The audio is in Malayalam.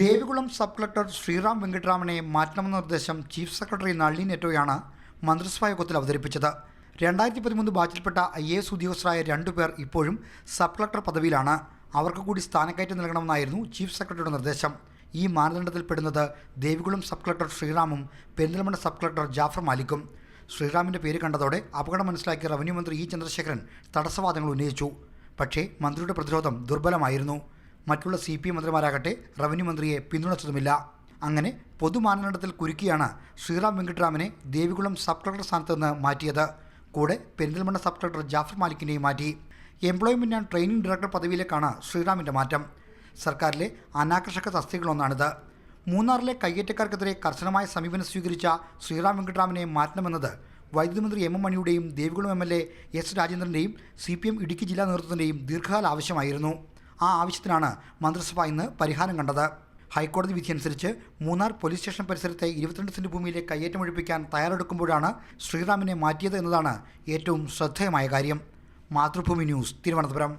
ദേവികുളം സബ് കളക്ടർ ശ്രീറാം വെങ്കിട്ടരാമനെ മാറ്റണമെന്ന നിർദ്ദേശം ചീഫ് സെക്രട്ടറി നളിനി നെറ്റോയാണ് മന്ത്രിസഭാ യോഗത്തിൽ അവതരിപ്പിച്ചത്. 2013 ബാച്ചിൽപ്പെട്ട IAS ഉദ്യോഗസ്ഥരായ 2 പേർ ഇപ്പോഴും സബ് കളക്ടർ പദവിയിലാണ്. അവർക്ക് കൂടി സ്ഥാനക്കയറ്റം നൽകണമെന്നായിരുന്നു ചീഫ് സെക്രട്ടറിയുടെ നിർദ്ദേശം. ഈ മാനദണ്ഡത്തിൽപ്പെടുന്നത് ദേവികുളം സബ് കളക്ടർ ശ്രീറാമും പെരിന്തൽമണ്ണ സബ് കളക്ടർ ജാഫർ മാലിക്കും. ശ്രീറാമിൻ്റെ പേര് കണ്ടതോടെ അപകടം മനസ്സിലാക്കിയ റവന്യൂ മന്ത്രി ഇ ചന്ദ്രശേഖരൻ തടസ്സവാദങ്ങൾ ഉന്നയിച്ചു. പക്ഷേ മന്ത്രിയുടെ പ്രതിരോധം ദുർബലമായിരുന്നു. മറ്റുള്ള CPM മന്ത്രിമാരാകട്ടെ റവന്യൂ മന്ത്രിയെ പിന്തുണച്ചതുമില്ല. അങ്ങനെ പൊതുമാനദണ്ഡത്തിൽ കുരുക്കിയാണ് ശ്രീറാം വെങ്കിട്ടരാമനെ ദേവികുളം സബ് കളക്ടർ സ്ഥാനത്ത് നിന്ന് മാറ്റിയത്. കൂടെ പെരിന്തൽമണ്ണ സബ് കളക്ടർ ജാഫർ മാലിക്കിനെയും മാറ്റി. എംപ്ലോയ്മെൻറ്റ് ആൻഡ് ട്രെയിനിംഗ് ഡയറക്ടർ പദവിയിലേക്കാണ് ശ്രീറാമിൻ്റെ മാറ്റം. സർക്കാരിലെ അനാകർഷക തസ്തികകളൊന്നാണിത്. മൂന്നാറിലെ കയ്യേറ്റക്കാർക്കെതിരെ കർശനമായ സമീപനം സ്വീകരിച്ച ശ്രീറാം വെങ്കിട്ടരാമനെ മാറ്റണമെന്നത് വൈദ്യുതി മന്ത്രി MM മണിയുടെയും Devikulam MLA S രാജേന്ദ്രൻ്റെയും CPM Idukki ജില്ലാ നേതൃത്വത്തിൻ്റെയും ദീർഘകാല ആവശ്യമായിരുന്നു. ആ ആവശ്യത്തിനാണ് മന്ത്രിസഭ ഇന്ന് പരിഹാരം കണ്ടത്. ഹൈക്കോടതി വിധിയനുസരിച്ച് മൂന്നാർ പോലീസ് സ്റ്റേഷൻ പരിസരത്തെ 22 സെന്റ് ഭൂമിയിലെ കയ്യേറ്റമൊഴിപ്പിക്കാൻ തയ്യാറെടുക്കുമ്പോഴാണ് ശ്രീറാമിനെ മാറ്റിയത് എന്നതാണ് ഏറ്റവും ശ്രദ്ധേയമായ കാര്യം. മാതൃഭൂമി ന്യൂസ്, തിരുവനന്തപുരം.